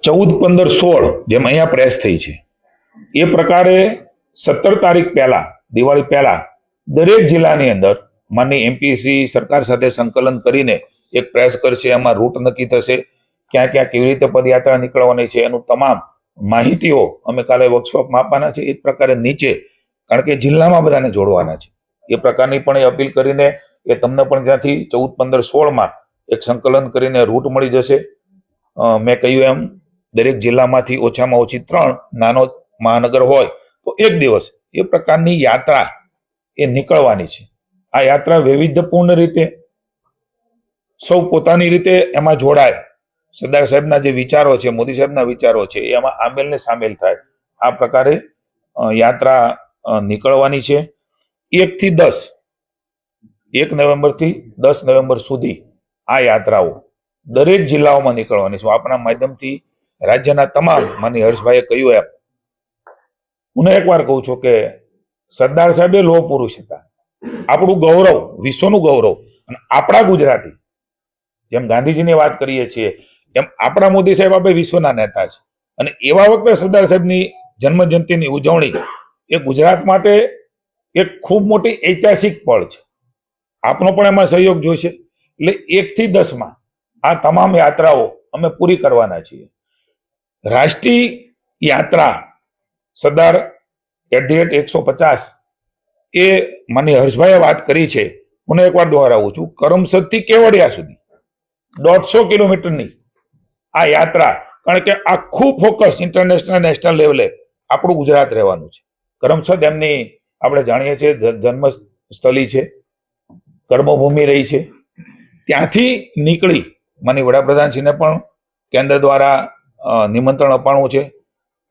14, 15, 16 જેમ અહીંયા પ્રેસ થઈ છે એ પ્રકારે 17 તારીખ પહેલા દિવાળી પહેલા દરેક જિલ્લાની અંદર માનની એમપીસી સરકાર સાથે સંકલન કરીને એક પ્રેસ કરશે. એમાં રૂટ નક્કી થશે, ક્યાં ક્યાં કેવી રીતે પદયાત્રા નીકળવાની છે, એનું તમામ માહિતીઓ અમે કાલે વર્કશોપમાં આપવાના છે. એ પ્રકારે નીચે, કારણ કે જિલ્લામાં બધાને જોડવાના છે, એ પ્રકારની પણ એ અપીલ કરીને એ તમને પણ ત્યાંથી 14, 15, 16માં એક સંકલન કરીને રૂટ મળી જશે. મેં કહ્યું એમ દરેક જિલ્લામાંથી ઓછામાં ઓછી 3 નાનો મહાનગર હોય તો એક દિવસ એ પ્રકારની યાત્રા એ નીકળવાની છે. આ યાત્રા વૈવિધ્યપૂર્ણ રીતે સૌ પોતાની રીતે એમાં જોડાય. સરદાર સાહેબના જે વિચારો છે, મોદી સાહેબના વિચારો છે, એમાં આમેલ ને સામેલ થાય. આ પ્રકારે યાત્રા નીકળવાની છે. 1 થી 10, 1 નવેમ્બરથી 10 નવેમ્બર સુધી આ યાત્રાઓ દરેક જિલ્લાઓમાં નીકળવાની છે. આપણા માધ્યમથી રાજ્યના તમામ, માની હર્ષભાઈએ કહ્યું એમ, હું એકવાર કહું છું કે સરદાર સાહેબ એ લોહ પુરુષ હતા. આપણું ગૌરવ, વિશ્વનું ગૌરવ. અને આપણા ગુજરાતી, જેમ ગાંધીજીની વાત કરીએ છીએ એમ આપણા મોદી સાહેબ આપણે વિશ્વના નેતા છે. અને એવા વખતે સરદાર સાહેબની જન્મ જયંતિની ઉજવણી એ ગુજરાત માટે એક ખૂબ મોટી ઐતિહાસિક પળ છે. આપનો પણ એમાં સહયોગ જોઈશે. એટલે 1 થી 10માં આ તમામ યાત્રાઓ અમે પૂરી કરવાના છીએ. રાષ્ટ્રીય યાત્રા સરદાર @150 એ માની હર્ષભાઈએ વાત કરી છે. હું એકવાર દોહરાવું છું, કરમસદથી કેવડિયા સુધી 150 કિલોમીટરની આ યાત્રા. કારણ કે આખું ફોકસ ઇન્ટરનેશનલ નેશનલ લેવલે આપણું ગુજરાત રહેવાનું છે. કરમસદ એમની આપણે જાણીએ છીએ જન્મસ્થળી છે, કર્મભૂમિ રહી છે. ત્યાંથી નીકળી માની વડાપ્રધાનશ્રીને પણ કેન્દ્ર દ્વારા નિમંત્રણ અપાણું છે.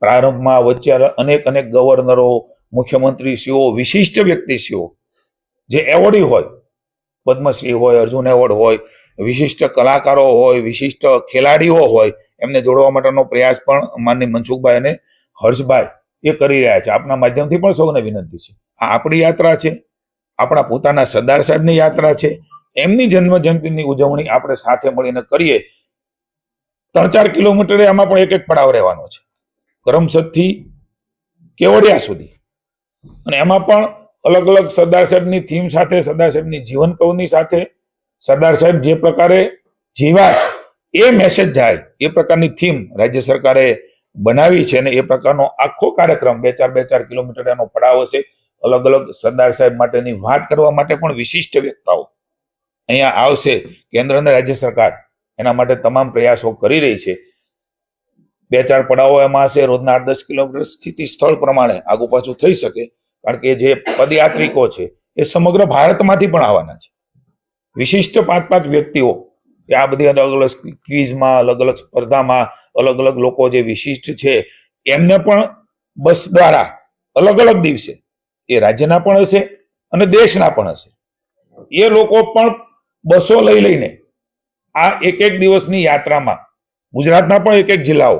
પ્રારંભમાં વચ્ચે અનેક ગવર્નરો, મુખ્યમંત્રીશ્રીઓ, વિશિષ્ટ વ્યક્તિશ્રીઓ, જે એવોર્ડી હોય, પદ્મશ્રી હોય, અર્જુન એવોર્ડ હોય, વિશિષ્ટ કલાકારો હોય, વિશિષ્ટ ખેલાડીઓ હોય, એમને જોડવા માટેનો પ્રયાસ પણ માનની મનસુખભાઈ અને હર્ષભાઈ એ કરી રહ્યા છે. આપના માધ્યમથી પણ સૌને વિનંતી છે, આ આપણી યાત્રા છે, આપણા પોતાના સરદાર સાહેબની યાત્રા છે. એમની જન્મ જયંતિની ઉજવણી આપણે સાથે મળીને કરીએ. 3-4 કિલોમીટર એમાં પણ એક પડાવ રહેવાનો છે, કરમસદથી કેવડિયા સુધી. અને એમાં પણ અલગ અલગ સરદાર સાહેબની થીમ સાથે, સરદાર સાહેબની જીવન કવની સાથે, સરદાર સાહેબ જે પ્રકારે જીવ્યા એ મેસેજ જાય એ પ્રકારની થીમ રાજ્ય સરકારે બનાવી છે. અને એ પ્રકારનો આખો કાર્યક્રમ 2-4 કિલોમીટર એનો પડાવ હશે. અલગ અલગ સરદાર સાહેબ માટેની વાત કરવા માટે પણ વિશિષ્ટ વ્યક્તિઓ અહીંયા આવશે. કેન્દ્ર અને રાજ્ય સરકાર એના માટે તમામ પ્રયાસો કરી રહી છે. 2-4 પડાવો એમાં હશે. રોજના 8-10 કિલોમીટર સ્થિતિ સ્થળ પ્રમાણે આગુ પાછું થઈ શકે. કારણ કે જે પદયાત્રિકો છે એ સમગ્ર ભારતમાંથી પણ આવવાના છે. વિશિષ્ટ 5-5 વ્યક્તિઓ એ આ બધી અલગ અલગ ક્વિઝમાં, અલગ અલગ સ્પર્ધામાં, અલગ અલગ લોકો જે વિશિષ્ટ છે એમને પણ બસ દ્વારા અલગ અલગ દિવસે એ રાજ્યના પણ હશે અને દેશના પણ હશે. એ લોકો પણ બસો લઈને આ એક દિવસની યાત્રામાં ગુજરાતના પણ એક જિલ્લાઓ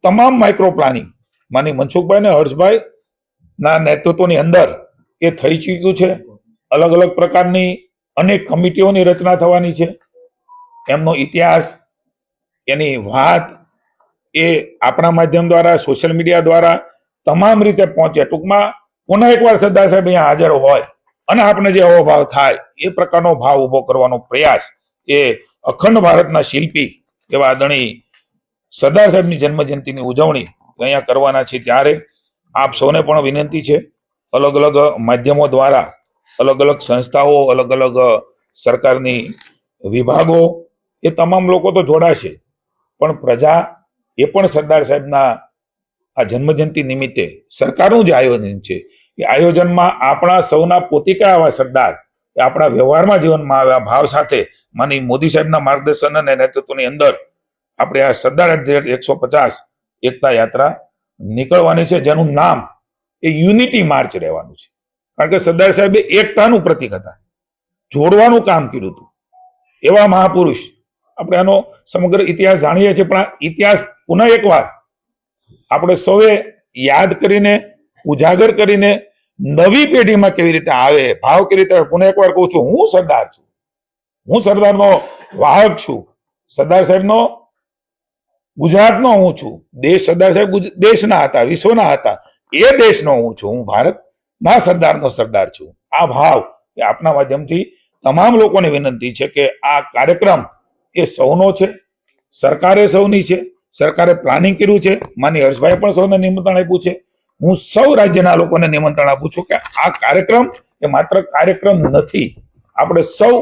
તમામ માઇક્રો પ્લાનિંગ માની મનસુખભાઈ અને હર્ષભાઈ ના નેતૃત્વની અંદર એ થઈ ચૂક્યું છે. અલગ અલગ પ્રકારની અનેક કમિટીઓની રચના થવાની છે. એમનો ઇતિહાસ, એની વાત એ આપણા માધ્યમ દ્વારા, સોશિયલ મીડિયા દ્વારા તમામ રીતે પહોંચે. ટૂંકમાં પુનઃ એકવાર સરદાર સાહેબ અહીંયા હાજર હોય અને આપણે જે અવો ભાવ થાય એ પ્રકારનો ભાવ ઉભો કરવાનો પ્રયાસ એ અખંડ ભારતના શિલ્પી એવા આદરણીય સરદાર સાહેબની જન્મ જયંતિની ઉજવણી અહીંયા કરવાના છે. ત્યારે આપ સૌને પણ વિનંતી છે, અલગ અલગ માધ્યમો દ્વારા, અલગ અલગ સંસ્થાઓ, અલગ અલગ સરકારની વિભાગો, એ તમામ લોકો તો જોડાશે, પણ પ્રજા એ પણ સરદાર સાહેબના આ જન્મજયંતિ નિમિત્તે સરકારનું જે આયોજન છે એ આયોજનમાં આપણા સૌના પોતિકા આવા સરદાર એ આપણા વ્યવહારમાં જીવનમાં આવ્યા ભાવ સાથે માની મોદી સાહેબના માર્ગદર્શન અને નેતૃત્વની અંદર આપણે આ સરદાર @150 એકતા યાત્રા નીકળવાની છે, જેનું નામ એ યુનિટી માર્ચ રહેવાનું છે. કારણ કે સરદાર સાહેબે એકતાનું પ્રતીક હતા, જોડવાનું કામ કર્યું હતું. એવા મહાપુરુષ આપણે આનો સમગ્ર ઇતિહાસ જાણીએ છીએ, પણ આ ઇતિહાસ પુનઃ એકવાર આપણે સૌએ યાદ કરીને, ઉજાગર કરીને નવી પેઢીમાં કેવી રીતે આવે, ભાવ કેવી રીતે. પુનઃ એકવાર કહું છું, હું સરદાર છું, હું સરદારનો વાહક છું, સરદાર સાહેબનો ગુજરાતનો હું છું, દેશ સરદાર સાહેબ દેશના હતા, વિશ્વના હતા, એ દેશનો હું છું, હું ભારતના સરદારનો સરદાર છું. આ ભાવ એ આપના માધ્યમથી તમામ લોકોને વિનંતી છે કે આ કાર્યક્રમ એ સૌનો છે, સરકારે સૌની છે, સરકારે પ્લાનિંગ કર્યું છે. માની હર્ષભાઈ પણ સૌને નિમંત્રણ આપ્યું છે. હું સૌ રાજ્યના લોકોને નિમંત્રણ આપું છું કે આ કાર્યક્રમ એ માત્ર કાર્યક્રમ નથી, આપણે સૌ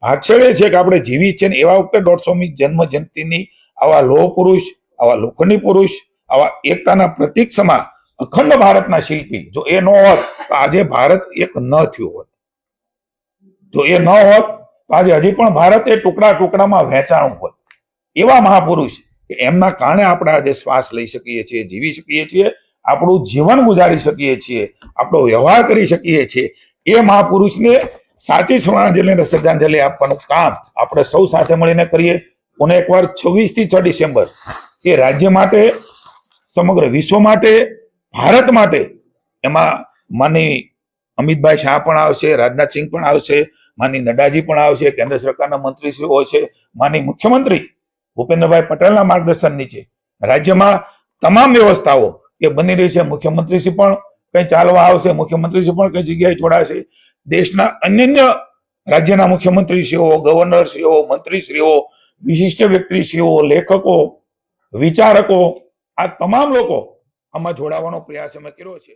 ભાગછેડે છે કે આપણે જીવી છે ને એવા વખતે 150મી જન્મ જયંતિની આવા લોહ પુરુષ, આવા લોખંડી પુરુષ, આવા એકતાના પ્રતીક સમા અખંડ ભારતના શિલ્પી જો એ ન હોત તો આજે ભારત એક ન થયું હોત. જો એ ન હોત તો આજે હજી પણ ભારત એ ટુકડા ટુકડામાં વહેંચાણું હોત. એવા મહાપુરુષ કે એમના કારણે આપણે આજે શ્વાસ લઈ શકીએ છીએ, જીવી શકીએ છીએ, આપણું જીવન ગુજારી શકીએ છીએ, આપણો વ્યવહાર કરી શકીએ છીએ. એ મહાપુરુષને સાચી શ્રદ્ધાંજલિ આપવાનું કામ આપણે સૌ સાથે મળીને કરીએ. અને એકવાર 26 થી 6 ડિસેમ્બર એ રાજ્ય માટે, સમગ્ર વિશ્વ માટે, ભારત માટે, એમાં માની અમિતભાઈ શાહ પણ આવશે, રાજનાથસિંહ પણ આવશે, માની નડ્ડાજી પણ આવશે, કેન્દ્ર સરકારના મંત્રીશ્રીઓ છે, માની મુખ્યમંત્રી ભૂપેન્દ્રભાઈ પટેલના માર્ગદર્શન નીચે રાજ્યમાં તમામ વ્યવસ્થાઓ એ બની રહી છે. મુખ્યમંત્રીશ્રી પણ કઈ ચાલવા આવશે, મુખ્યમંત્રીશ્રી પણ કઈ જગ્યાએ જોડાશે. દેશના અન્ય રાજ્યના મુખ્યમંત્રીશ્રીઓ, ગવર્નરશ્રીઓ, મંત્રીશ્રીઓ, વિશિષ્ટ વ્યક્તિશ્રીઓ, લેખકો, વિચારકો, આ તમામ લોકો આમાં જોડાવાનો પ્રયાસ અમે કર્યો છે.